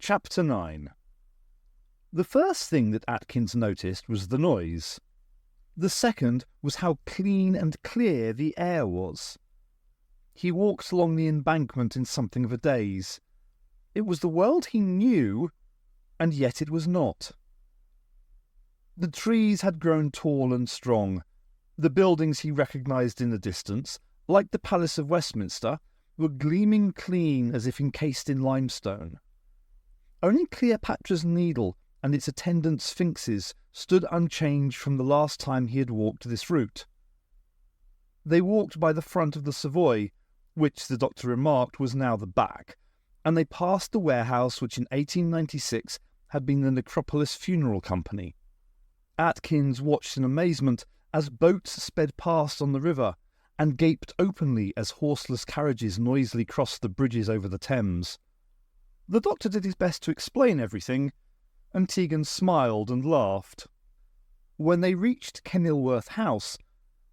Chapter 9. The first thing that Atkins noticed was the noise. The second was how clean and clear the air was. He walked along the embankment in something of a daze. It was the world he knew, and yet it was not. The trees had grown tall and strong. The buildings he recognised in the distance, like the Palace of Westminster, were gleaming clean as if encased in limestone. Only Cleopatra's Needle and its attendant sphinxes stood unchanged from the last time he had walked this route. They walked by the front of the Savoy, which the doctor remarked was now the back, and they passed the warehouse which in 1896 had been the Necropolis Funeral Company. Atkins watched in amazement as boats sped past on the river, and gaped openly as horseless carriages noisily crossed the bridges over the Thames. The doctor did his best to explain everything, and Tegan smiled and laughed. When they reached Kenilworth House,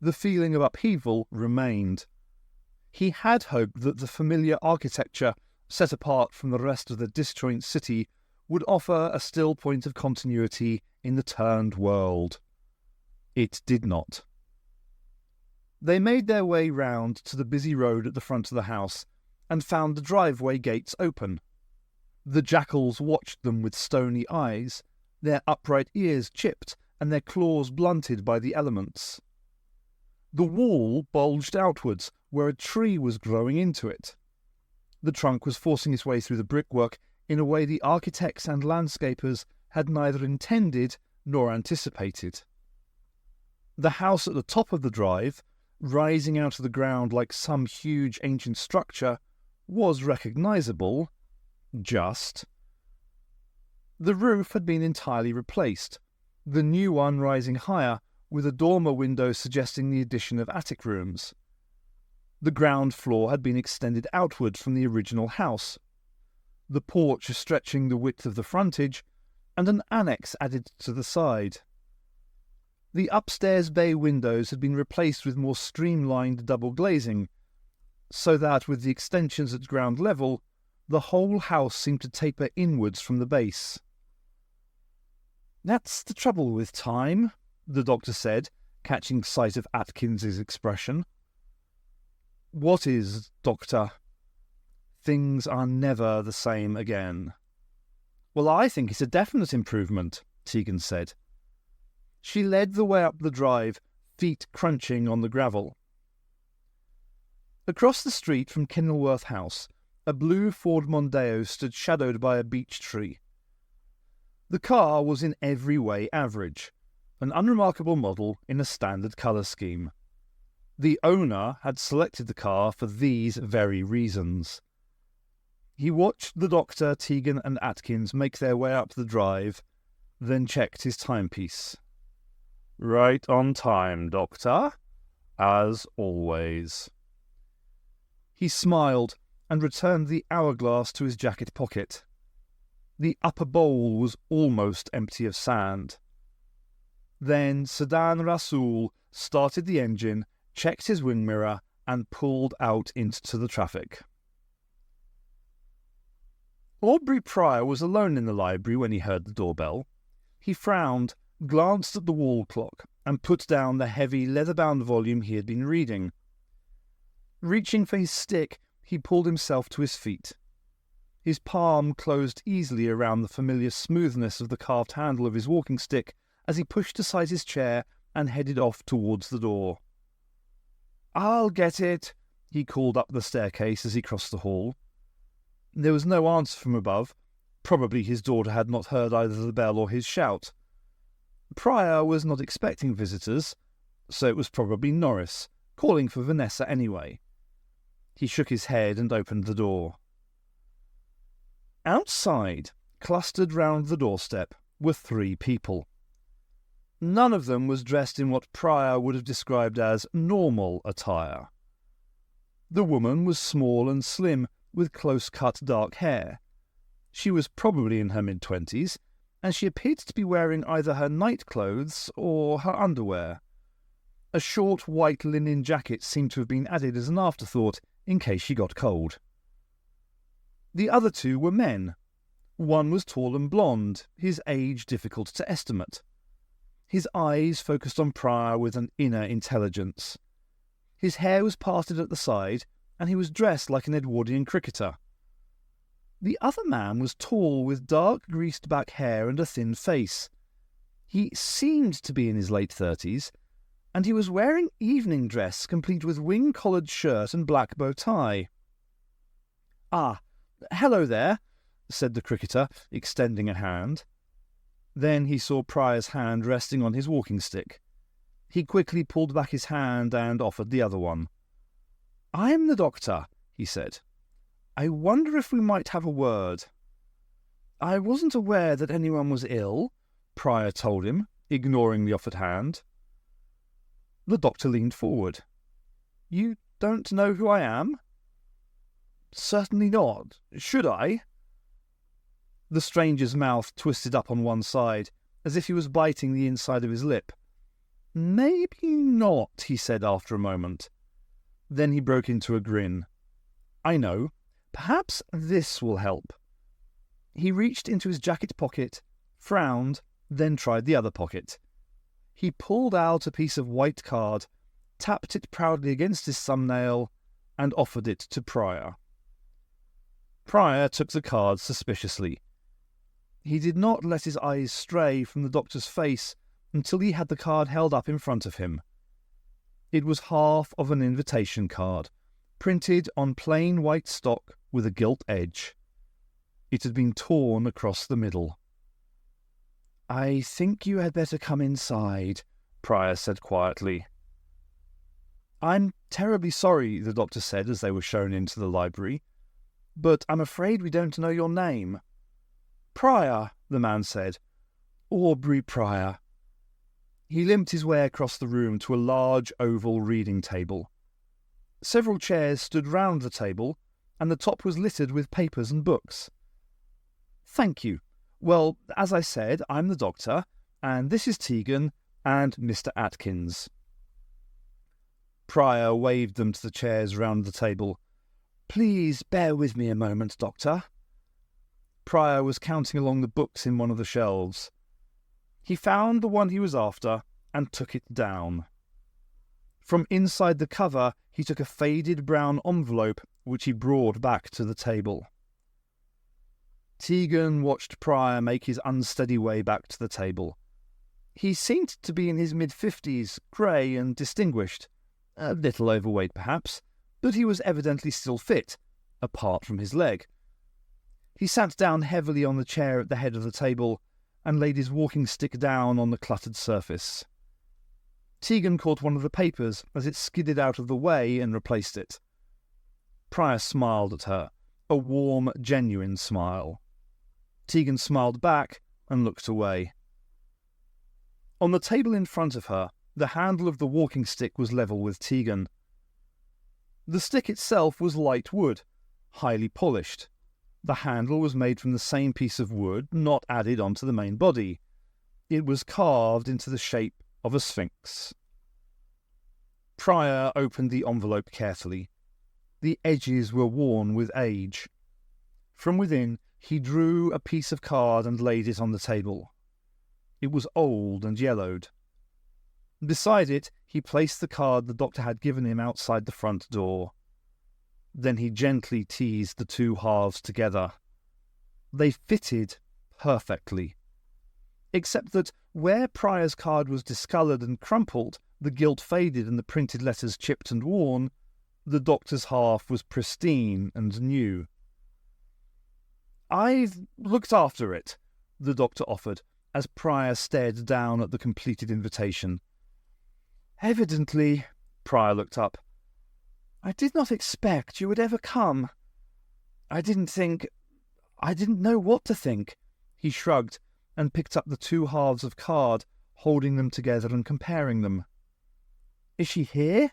the feeling of upheaval remained. He had hoped that the familiar architecture, set apart from the rest of the disjoint city, would offer a still point of continuity in the turned world. It did not. They made their way round to the busy road at the front of the house, and found the driveway gates open. The jackals watched them with stony eyes, their upright ears chipped and their claws blunted by the elements. The wall bulged outwards where a tree was growing into it. The trunk was forcing its way through the brickwork in a way the architects and landscapers had neither intended nor anticipated. The house at the top of the drive, rising out of the ground like some huge ancient structure, was recognisable. Just. The roof had been entirely replaced, the new one rising higher, with a dormer window suggesting the addition of attic rooms. The ground floor had been extended outward from the original house, the porch stretching the width of the frontage, and an annex added to the side. The upstairs bay windows had been replaced with more streamlined double glazing, so that with the extensions at ground level, the whole house seemed to taper inwards from the base. "That's the trouble with time," the doctor said, catching sight of Atkins's expression. "What is, Doctor?" "Things are never the same again." "Well, I think it's a definite improvement," Tegan said. She led the way up the drive, feet crunching on the gravel. Across the street from Kenilworth House, a blue Ford Mondeo stood shadowed by a beech tree. The car was in every way average, an unremarkable model in a standard colour scheme. The owner had selected the car for these very reasons. He watched the doctor, Tegan and Atkins make their way up the drive, then checked his timepiece. "Right on time, Doctor, as always." He smiled and returned the hourglass to his jacket pocket. The upper bowl was almost empty of sand. Then Sedan Rasool started the engine, checked his wing mirror, and pulled out into the traffic. Aubrey Pryor was alone in the library when he heard the doorbell. He frowned, glanced at the wall clock, and put down the heavy leather-bound volume he had been reading. Reaching for his stick, he pulled himself to his feet. His palm closed easily around the familiar smoothness of the carved handle of his walking stick as he pushed aside his chair and headed off towards the door. "I'll get it," he called up the staircase as he crossed the hall. There was no answer from above. Probably his daughter had not heard either the bell or his shout. Pryor was not expecting visitors, so it was probably Norris, calling for Vanessa anyway. He shook his head and opened the door. Outside, clustered round the doorstep, were 3 people. None of them was dressed in what Pryor would have described as normal attire. The woman was small and slim, with close-cut dark hair. She was probably in her mid-20s, and she appeared to be wearing either her night-clothes or her underwear. A short white linen jacket seemed to have been added as an afterthought in case she got cold. The other 2 were men. One was tall and blonde, his age difficult to estimate. His eyes focused on Prior with an inner intelligence. His hair was parted at the side, and he was dressed like an Edwardian cricketer. The other man was tall, with dark greased-back hair and a thin face. He seemed to be in his late 30s, and he was wearing evening dress complete with wing-collared shirt and black bow tie. "Ah, hello there," said the cricketer, extending a hand. Then he saw Prior's hand resting on his walking stick. He quickly pulled back his hand and offered the other one. "I'm the doctor," he said. "I wonder if we might have a word." "I wasn't aware that anyone was ill," Prior told him, ignoring the offered hand. The doctor leaned forward. "You don't know who I am?" "Certainly not. Should I?" The stranger's mouth twisted up on one side, as if he was biting the inside of his lip. "Maybe not," he said after a moment. Then he broke into a grin. "I know. Perhaps this will help." He reached into his jacket pocket, frowned, then tried the other pocket. He pulled out a piece of white card, tapped it proudly against his thumbnail, and offered it to Prior. Prior took the card suspiciously. He did not let his eyes stray from the doctor's face until he had the card held up in front of him. It was half of an invitation card, printed on plain white stock with a gilt edge. It had been torn across the middle. "I think you had better come inside," Prior said quietly. "I'm terribly sorry," the doctor said as they were shown into the library, "but I'm afraid we don't know your name." "Prior," the man said. "Aubrey Prior." He limped his way across the room to a large oval reading table. Several chairs stood round the table, and the top was littered with papers and books. "Thank you. Well, as I said, I'm the doctor, and this is Tegan and Mr. Atkins." Prior waved them to the chairs round the table. "Please bear with me a moment, Doctor." Prior was counting along the books in one of the shelves. He found the one he was after and took it down. From inside the cover he took a faded brown envelope which he brought back to the table. Tegan watched Prior make his unsteady way back to the table. He seemed to be in his mid-50s, grey and distinguished. A little overweight, perhaps, but he was evidently still fit, apart from his leg. He sat down heavily on the chair at the head of the table and laid his walking stick down on the cluttered surface. Tegan caught one of the papers as it skidded out of the way and replaced it. Prior smiled at her, a warm, genuine smile. Tegan smiled back and looked away. On the table in front of her, the handle of the walking stick was level with Tegan. The stick itself was light wood, highly polished. The handle was made from the same piece of wood, not added onto the main body. It was carved into the shape of a sphinx. Prior opened the envelope carefully. The edges were worn with age. From within, he drew a piece of card and laid it on the table. It was old and yellowed. Beside it, he placed the card the doctor had given him outside the front door. Then he gently teased the two halves together. They fitted perfectly. Except that where Prior's card was discoloured and crumpled, the gilt faded and the printed letters chipped and worn, the doctor's half was pristine and new. "I've looked after it," the doctor offered, as Prior stared down at the completed invitation. "Evidently," Prior looked up. "I did not expect you would ever come. I didn't know what to think." He shrugged and picked up the two halves of card, holding them together and comparing them. "Is she here?"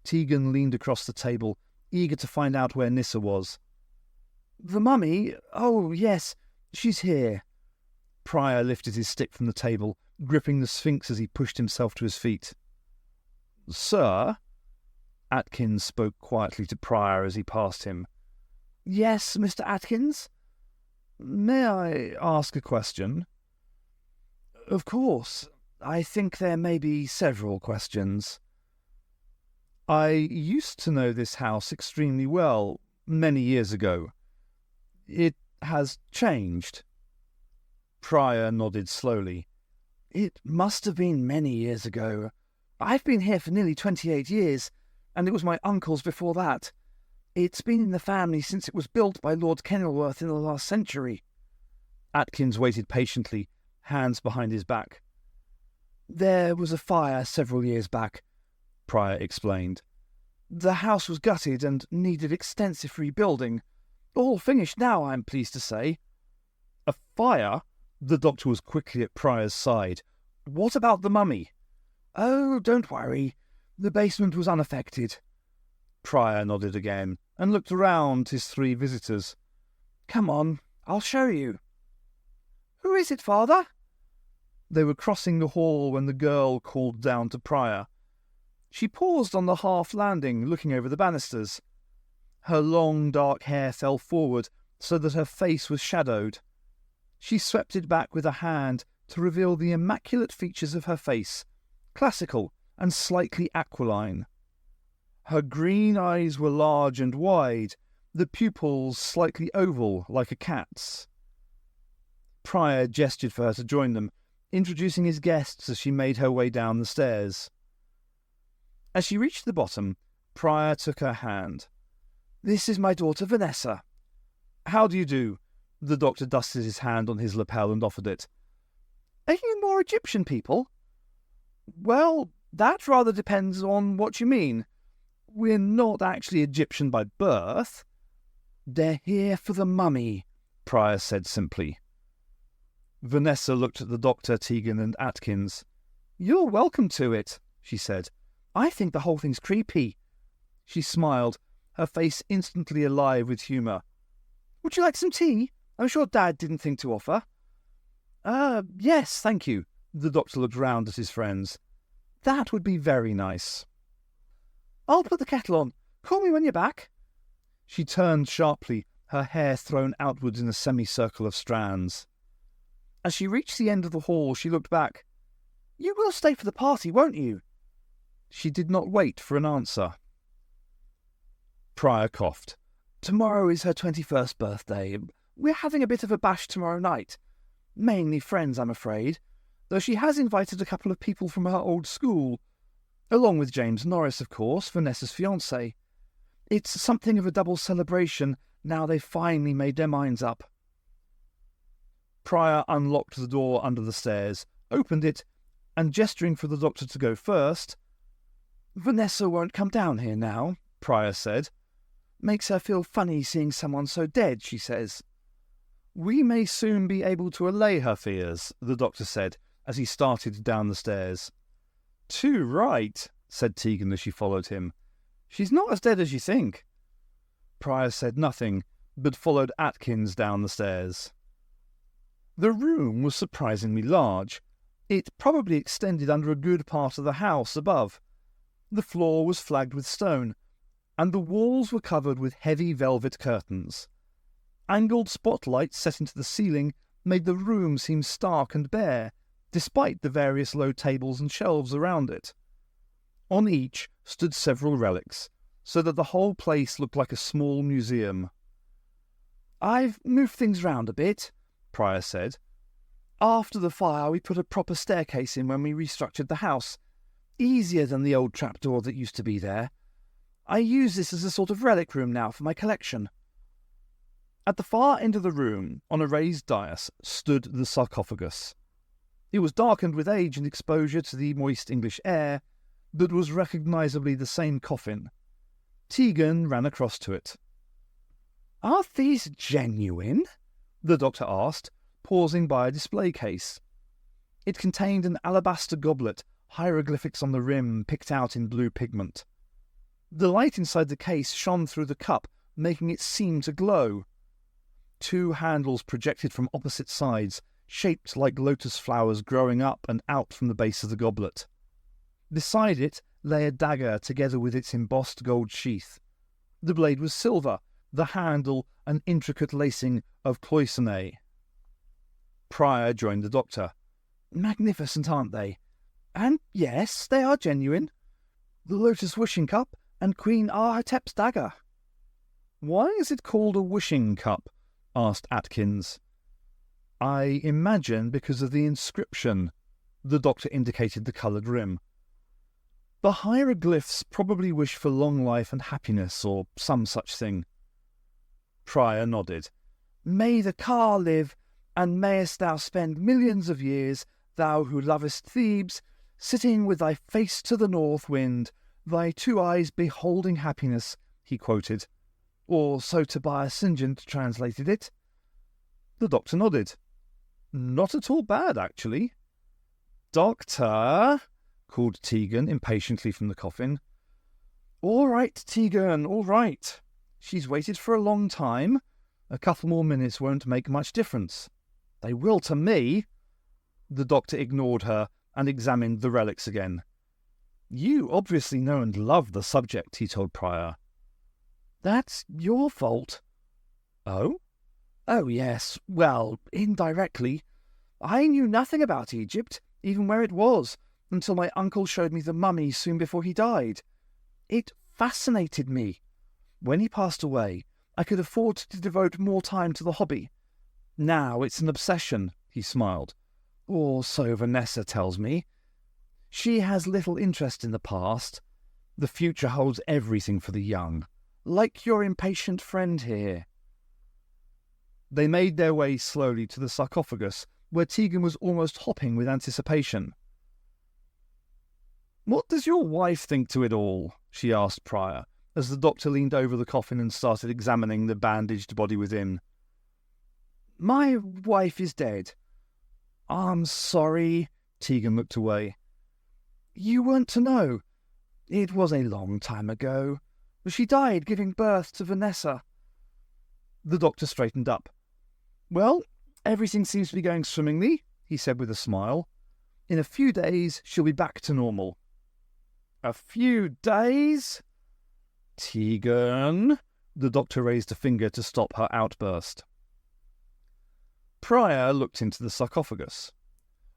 Tegan leaned across the table, eager to find out where Nyssa was. "The mummy? Oh, yes, she's here." Prior lifted his stick from the table, gripping the Sphinx as he pushed himself to his feet. "Sir?" Atkins spoke quietly to Prior as he passed him. "Yes, Mr. Atkins?" May I ask a question? Of course. I think there may be several questions. I used to know this house extremely well many years ago. It has changed. Prior nodded slowly. It must have been many years ago. I've been here for nearly 28 years, and it was my uncle's before that. It's been in the family since it was built by Lord Kenilworth in the last century. Atkins waited patiently, hands behind his back. There was a fire several years back, Prior explained. The house was gutted and needed extensive rebuilding. All finished now, I'm pleased to say. A fire? The doctor was quickly at Prior's side. What about the mummy? Oh, don't worry. The basement was unaffected. Prior nodded again and looked around his three visitors. Come on, I'll show you. Who is it, Father? They were crossing the hall when the girl called down to Prior. She paused on the half landing, looking over the banisters. Her long dark hair fell forward so that her face was shadowed. She swept it back with a hand to reveal the immaculate features of her face, classical and slightly aquiline. Her green eyes were large and wide, the pupils slightly oval like a cat's. Prior gestured for her to join them, introducing his guests as she made her way down the stairs. As she reached the bottom, Prior took her hand. This is my daughter Vanessa. How do you do? The doctor dusted his hand on his lapel and offered it. Are you more Egyptian people? Well, that rather depends on what you mean. We're not actually Egyptian by birth. They're here for the mummy, Prior said simply. Vanessa looked at the doctor, Tegan, and Atkins. You're welcome to it, she said. I think the whole thing's creepy. She smiled, her face instantly alive with humour. Would you like some tea? I'm sure Dad didn't think to offer. Yes, thank you. The doctor looked round at his friends. That would be very nice. I'll put the kettle on. Call me when you're back. She turned sharply, her hair thrown outwards in a semicircle of strands. As she reached the end of the hall, she looked back. You will stay for the party, won't you? She did not wait for an answer. Prior coughed. Tomorrow is her 21st birthday. We're having a bit of a bash tomorrow night. Mainly friends, I'm afraid, though she has invited a couple of people from her old school, along with James Norris, of course, Vanessa's fiancé. It's something of a double celebration now they've finally made their minds up. Prior unlocked the door under the stairs, opened it, and gesturing for the doctor to go first, Vanessa won't come down here now, Prior said. Makes her feel funny seeing someone so dead, she says. We may soon be able to allay her fears, the doctor said, as he started down the stairs. Too right, said Tegan as she followed him. She's not as dead as you think. Prior said nothing, but followed Atkins down the stairs. The room was surprisingly large. It probably extended under a good part of the house above. The floor was flagged with stone, and the walls were covered with heavy velvet curtains. Angled spotlights set into the ceiling made the room seem stark and bare, despite the various low tables and shelves around it. On each stood several relics, so that the whole place looked like a small museum. I've moved things round a bit, Prior said. After the fire we put a proper staircase in when we restructured the house. Easier than the old trapdoor that used to be there. I use this as a sort of relic room now for my collection. At the far end of the room, on a raised dais, stood the sarcophagus. It was darkened with age and exposure to the moist English air, but was recognisably the same coffin. Tegan ran across to it. Are these genuine? The doctor asked, pausing by a display case. It contained an alabaster goblet, hieroglyphics on the rim picked out in blue pigment. The light inside the case shone through the cup, making it seem to glow. Two handles projected from opposite sides, shaped like lotus flowers growing up and out from the base of the goblet. Beside it lay a dagger together with its embossed gold sheath. The blade was silver, the handle and intricate lacing of cloisonne. Prior joined the doctor. Magnificent, aren't they? And yes, they are genuine. The Lotus wishing cup and Queen Ahotep's dagger. Why is it called a wishing cup? Asked Atkins. I imagine because of the inscription. The doctor indicated the coloured rim. The hieroglyphs probably wish for long life and happiness, or some such thing. Prior nodded. May the car live, and mayest thou spend millions of years, thou who lovest Thebes, sitting with thy face to the north wind, thy two eyes beholding happiness, he quoted. Or so Tobias St. John translated it. The doctor nodded. Not at all bad, actually. Doctor, called Tegan impatiently from the coffin. All right, Tegan, all right. She's waited for a long time. A couple more minutes won't make much difference. They will to me. The doctor ignored her and examined the relics again. You obviously know and love the subject, he told Prior. That's your fault. Oh? Oh, yes. Well, indirectly. I knew nothing about Egypt, even where it was, until my uncle showed me the mummy soon before he died. It fascinated me. When he passed away, I could afford to devote more time to the hobby. Now it's an obsession, he smiled. Or so Vanessa tells me. She has little interest in the past. The future holds everything for the young, like your impatient friend here. They made their way slowly to the sarcophagus, where Tegan was almost hopping with anticipation. What does your wife think to it all? She asked Prior, as the doctor leaned over the coffin and started examining the bandaged body within. My wife is dead. I'm sorry. Tegan looked away. You weren't to know. It was a long time ago. She died giving birth to Vanessa. The doctor straightened up. Well, everything seems to be going swimmingly, he said with a smile. In a few days, she'll be back to normal. A few days? Tegan. The doctor raised a finger to stop her outburst. Prior looked into the sarcophagus.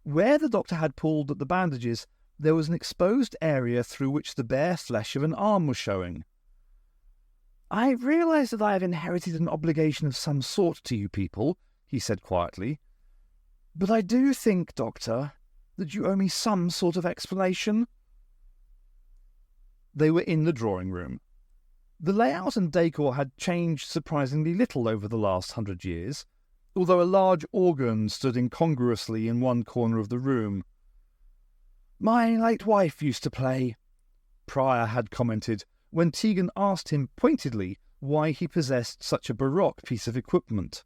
Where the doctor had pulled at the bandages, there was an exposed area through which the bare flesh of an arm was showing. I realise that I have inherited an obligation of some sort to you people, he said quietly. But I do think, Doctor, that you owe me some sort of explanation. They were in the drawing room. The layout and decor had changed surprisingly little over the last 100 years, although a large organ stood incongruously in one corner of the room. My late wife used to play, Prior had commented, when Tegan asked him pointedly why he possessed such a baroque piece of equipment.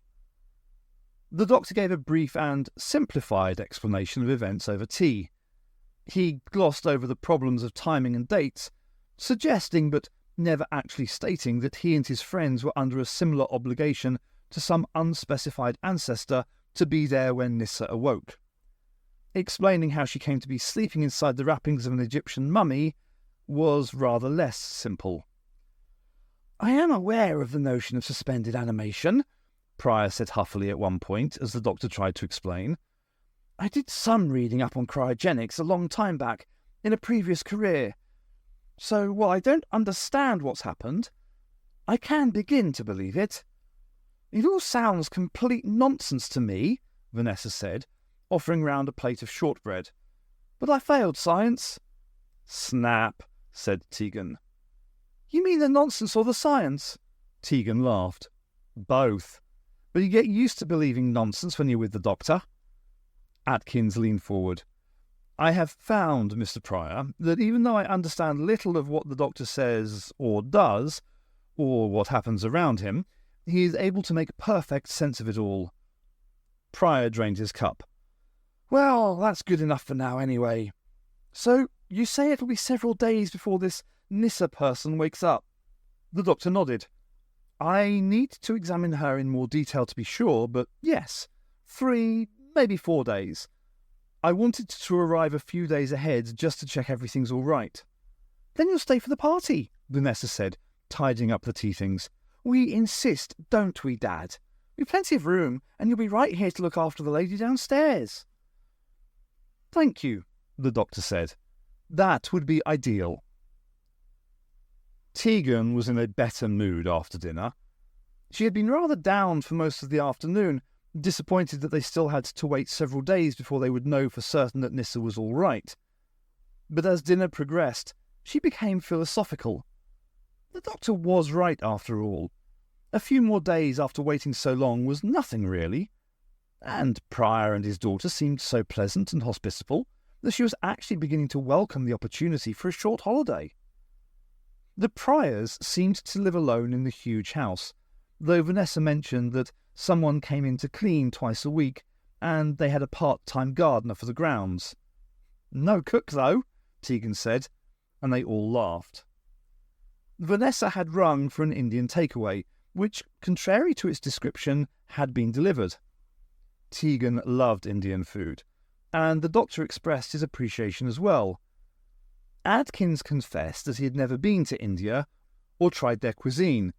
The doctor gave a brief and simplified explanation of events over tea. He glossed over the problems of timing and dates, suggesting but never actually stating that he and his friends were under a similar obligation to some unspecified ancestor to be there when Nyssa awoke. Explaining how she came to be sleeping inside the wrappings of an Egyptian mummy was rather less simple. I am aware of the notion of suspended animation, Prior said huffily at one point as the doctor tried to explain. I did some reading up on cryogenics a long time back, in a previous career. So while I don't understand what's happened, I can begin to believe it. It all sounds complete nonsense to me, Vanessa said, offering round a plate of shortbread. But I failed science. Snap, said Tegan. You mean the nonsense or the science? Tegan laughed. Both. But you get used to believing nonsense when you're with the doctor. Atkins leaned forward. I have found, Mr. Prior, that even though I understand little of what the doctor says or does, or what happens around him, he is able to make perfect sense of it all. Prior drained his cup. Well, that's good enough for now anyway. So, you say it'll be several days before this Nyssa person wakes up? The doctor nodded. I need to examine her in more detail to be sure, but yes, 3, maybe 4 days. I wanted to arrive a few days ahead just to check everything's all right. Then you'll stay for the party, Vanessa said, tidying up the tea things. We insist, don't we, Dad? We've plenty of room, and you'll be right here to look after the lady downstairs." "Thank you," the doctor said. "That would be ideal." Tegan was in a better mood after dinner. She had been rather down for most of the afternoon, disappointed that they still had to wait several days before they would know for certain that Nyssa was all right. But as dinner progressed, she became philosophical. The doctor was right after all. A few more days after waiting so long was nothing really. And Prior and his daughter seemed so pleasant and hospitable that she was actually beginning to welcome the opportunity for a short holiday. The Priors seemed to live alone in the huge house, though Vanessa mentioned that someone came in to clean twice a week, and they had a part-time gardener for the grounds. "No cook, though," Tegan said, and they all laughed. Vanessa had rung for an Indian takeaway, which, contrary to its description, had been delivered. Tegan loved Indian food, and the doctor expressed his appreciation as well. Adkins confessed that he had never been to India or tried their cuisine,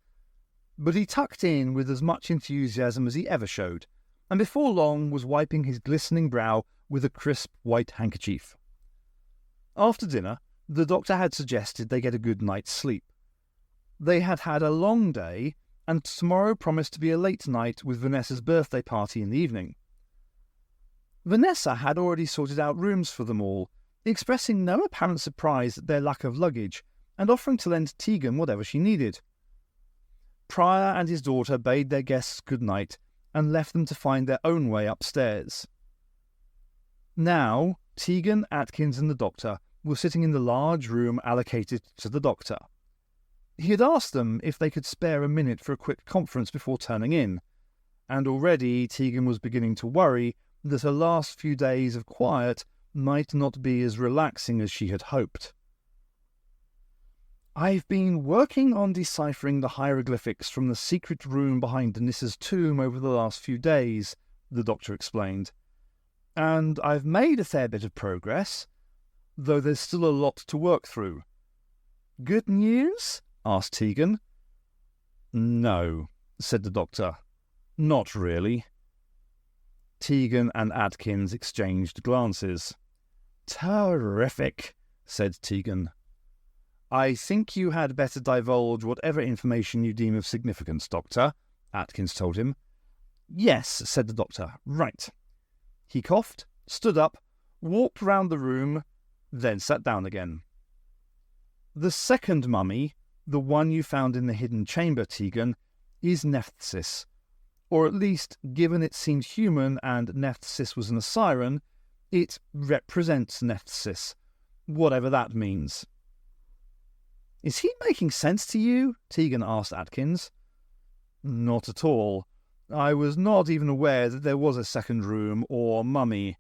but he tucked in with as much enthusiasm as he ever showed, and before long was wiping his glistening brow with a crisp white handkerchief. After dinner, the doctor had suggested they get a good night's sleep. They had had a long day, and tomorrow promised to be a late night with Vanessa's birthday party in the evening. Vanessa had already sorted out rooms for them all, expressing no apparent surprise at their lack of luggage, and offering to lend Tegan whatever she needed. Prior and his daughter bade their guests good night, and left them to find their own way upstairs. Now, Tegan, Atkins and the doctor were sitting in the large room allocated to the doctor. He had asked them if they could spare a minute for a quick conference before turning in, and already Tegan was beginning to worry that her last few days of quiet might not be as relaxing as she had hoped. "I've been working on deciphering the hieroglyphics from the secret room behind Nissa's tomb over the last few days," the doctor explained, "and I've made a fair bit of progress, though there's still a lot to work through." "Good news?" asked Tegan. "No," said the doctor. "Not really." Tegan and Atkins exchanged glances. "Terrific," said Tegan. "I think you had better divulge whatever information you deem of significance, Doctor," Atkins told him. "Yes," said the doctor. "Right." He coughed, stood up, walked round the room, then sat down again. "The second mummy, the one you found in the hidden chamber, Tegan, is Nephthys. Or at least, given it seemed human and Nephthys was an Osiran, it represents Nephthys, whatever that means." "Is he making sense to you?" Tegan asked Atkins. "Not at all. I was not even aware that there was a second room or mummy."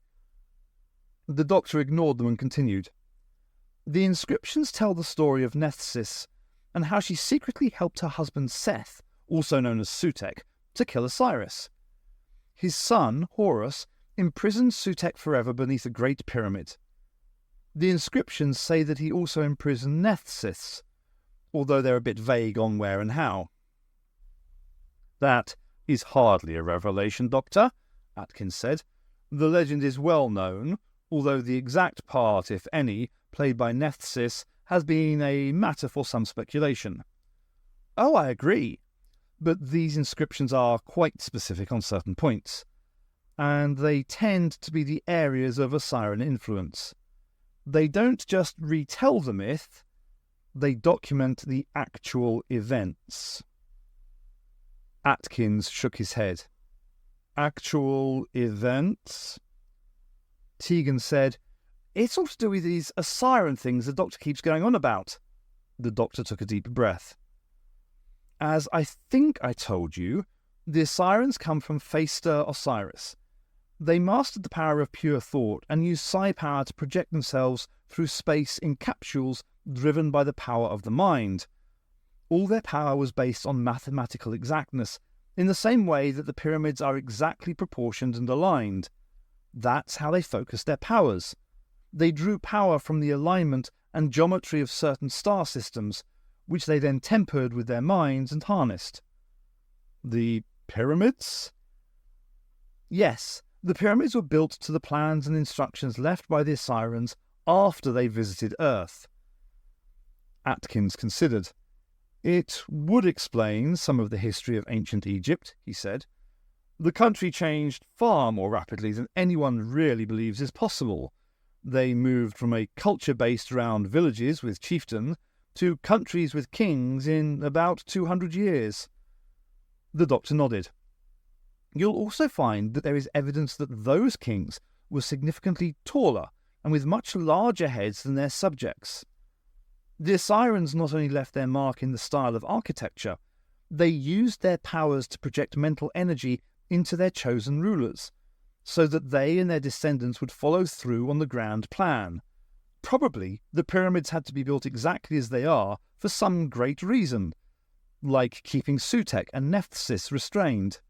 The doctor ignored them and continued. "The inscriptions tell the story of Nephthys and how she secretly helped her husband Seth, also known as Sutek, to kill Osiris. His son, Horus, imprisoned Sutek forever beneath a great pyramid. The inscriptions say that he also imprisoned Nephthys, although they're a bit vague on where and how." "That is hardly a revelation, Doctor," Atkins said. "The legend is well known, although the exact part, if any, played by Nephthys has been a matter for some speculation." "Oh, I agree. But these inscriptions are quite specific on certain points, and they tend to be the areas of Osiran influence. They don't just retell the myth, they document the actual events." Atkins shook his head. "Actual events?" Tegan said, "It's all to do with these Osiran things the doctor keeps going on about." The doctor took a deep breath. "As I think I told you, the Osirans come from Phaester Osiris. They mastered the power of pure thought and used psi power to project themselves through space in capsules driven by the power of the mind. All their power was based on mathematical exactness, in the same way that the pyramids are exactly proportioned and aligned. That's how they focused their powers. They drew power from the alignment and geometry of certain star systems, which they then tempered with their minds and harnessed. The pyramids? Yes, the pyramids were built to the plans and instructions left by the Assyrians after they visited Earth. Atkins considered. It would explain some of the history of ancient Egypt, he said. The country changed far more rapidly than anyone really believes is possible. They moved from a culture based around villages with chieftains to countries with kings in about 200 years. The doctor nodded. You'll also find that there is evidence that those kings were significantly taller and with much larger heads than their subjects. The Assyrians not only left their mark in the style of architecture, they used their powers to project mental energy into their chosen rulers, so that they and their descendants would follow through on the grand plan. Probably the pyramids had to be built exactly as they are for some great reason, like keeping Sutekh and Nephthys restrained.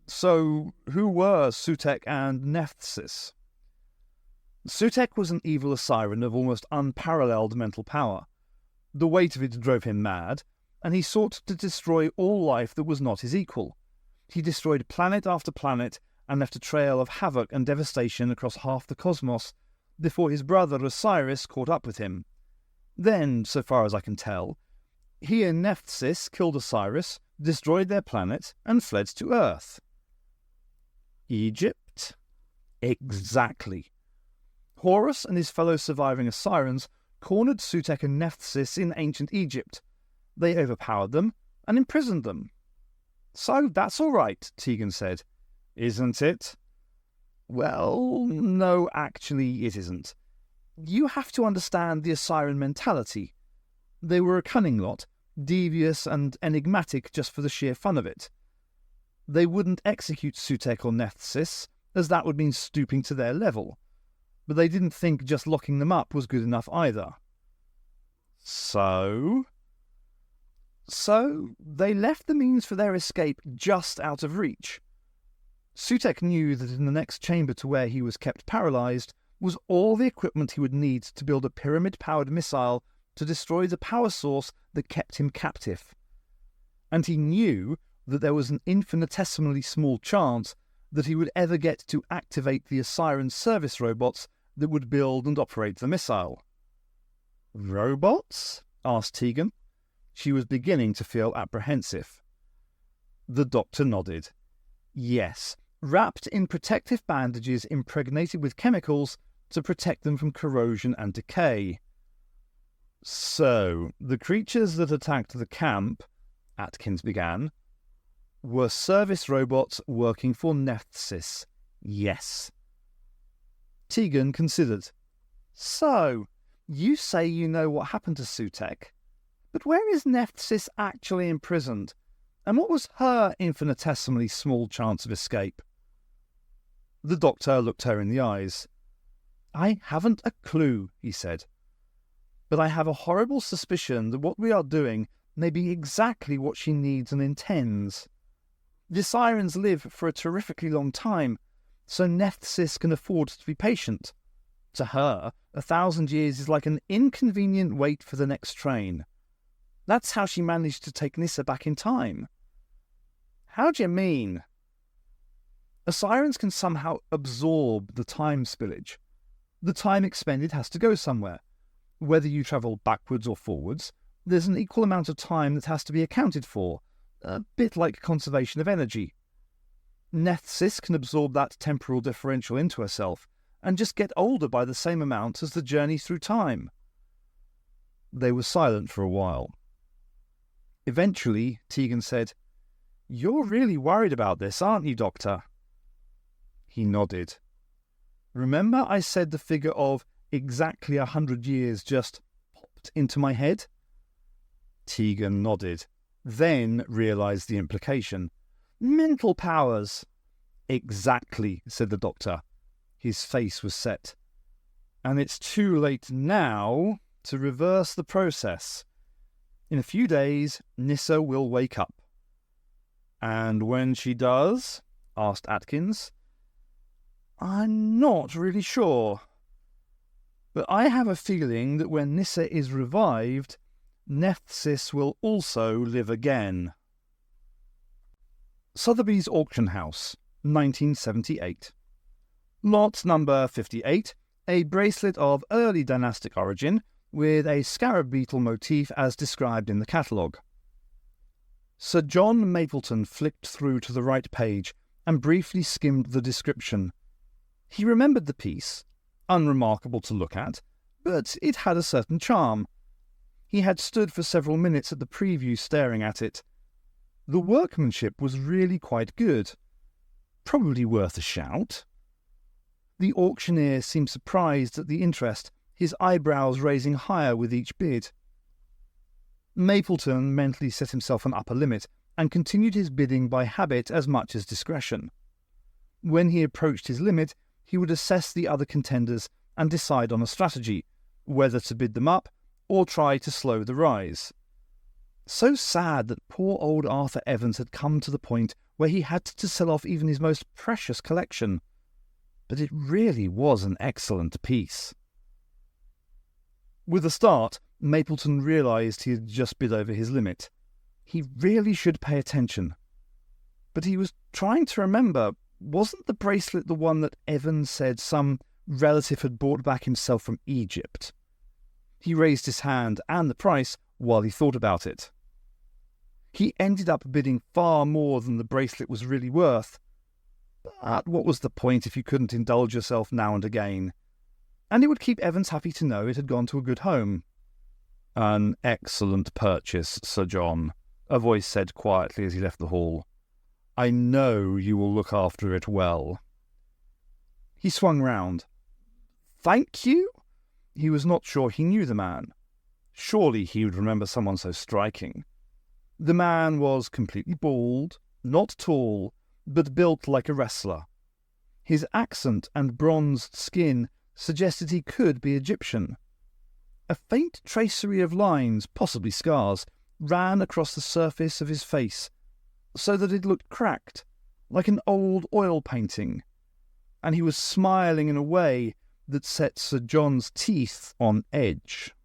So, who were Sutekh and Nephthys? Sutekh was an evil Assyrian of almost unparalleled mental power. The weight of it drove him mad, and he sought to destroy all life that was not his equal. He destroyed planet after planet and left a trail of havoc and devastation across half the cosmos before his brother Osiris caught up with him. Then, so far as I can tell, he and Nephthys killed Osiris, destroyed their planet, and fled to Earth. Egypt? Exactly. Horus and his fellow surviving Assyrians cornered Sutekh and Nephthys in ancient Egypt. They overpowered them and imprisoned them. So that's all right, Tegan said. Isn't it? Well, no, actually it isn't. You have to understand the Assyrian mentality. They were a cunning lot, devious and enigmatic just for the sheer fun of it. They wouldn't execute Sutekh or Nephthys, as that would mean stooping to their level. But they didn't think just locking them up was good enough either. So they left the means for their escape just out of reach. Sutekh knew that in the next chamber to where he was kept paralysed was all the equipment he would need to build a pyramid-powered missile to destroy the power source that kept him captive. And he knew that there was an infinitesimally small chance that he would ever get to activate the Assyrian service robots that would build and operate the missile. Robots? Asked Tegan. She was beginning to feel apprehensive. The doctor nodded. Yes, wrapped in protective bandages impregnated with chemicals to protect them from corrosion and decay. So, the creatures that attacked the camp, Atkins began, were service robots working for Nephthys. Yes. Tegan considered. So, you say you know what happened to Sutekh, but where is Nephthys actually imprisoned, and what was her infinitesimally small chance of escape? The doctor looked her in the eyes. I haven't a clue, he said, but I have a horrible suspicion that what we are doing may be exactly what she needs and intends. The Assyrians live for a terrifically long time, so Nephthys can afford to be patient. To her, 1,000 years is like an inconvenient wait for the next train. That's how she managed to take Nyssa back in time. How do you mean? Assyrians can somehow absorb the time spillage. The time expended has to go somewhere. Whether you travel backwards or forwards, there's an equal amount of time that has to be accounted for, a bit like conservation of energy. Nephthys can absorb that temporal differential into herself and just get older by the same amount as the journey through time. They were silent for a while. Eventually, Tegan said, You're really worried about this, aren't you, Doctor? He nodded. Remember I said the figure of exactly 100 years just popped into my head? Tegan nodded, then realised the implication. Mental powers. Exactly, said the doctor. His face was set. And it's too late now to reverse the process. In a few days, Nyssa will wake up. And when she does? Asked Atkins. I'm not really sure. But I have a feeling that when Nyssa is revived, Nephthys will also live again. Sotheby's Auction House, 1978. Lot number 58, a bracelet of early dynastic origin with a scarab beetle motif as described in the catalogue. Sir John Mapleton flicked through to the right page and briefly skimmed the description. He remembered the piece, unremarkable to look at, but it had a certain charm. He had stood for several minutes at the preview staring at it. The workmanship was really quite good. Probably worth a shout. The auctioneer seemed surprised at the interest, his eyebrows raising higher with each bid. Mapleton mentally set himself an upper limit and continued his bidding by habit as much as discretion. When he approached his limit, he would assess the other contenders and decide on a strategy, whether to bid them up or try to slow the rise. So sad that poor old Arthur Evans had come to the point where he had to sell off even his most precious collection. But it really was an excellent piece. With a start, Mapleton realised he had just bid over his limit. He really should pay attention. But he was trying to remember, wasn't the bracelet the one that Evans said some relative had brought back himself from Egypt? He raised his hand and the price while he thought about it. He ended up bidding far more than the bracelet was really worth. But what was the point if you couldn't indulge yourself now and again? And it would keep Evans happy to know it had gone to a good home. "An excellent purchase, Sir John," a voice said quietly as he left the hall. "I know you will look after it well." He swung round. "Thank you?" He was not sure he knew the man. Surely he would remember someone so striking. The man was completely bald, not tall, but built like a wrestler. His accent and bronzed skin suggested he could be Egyptian. A faint tracery of lines, possibly scars, ran across the surface of his face, so that it looked cracked, like an old oil painting, and he was smiling in a way that set Sir John's teeth on edge.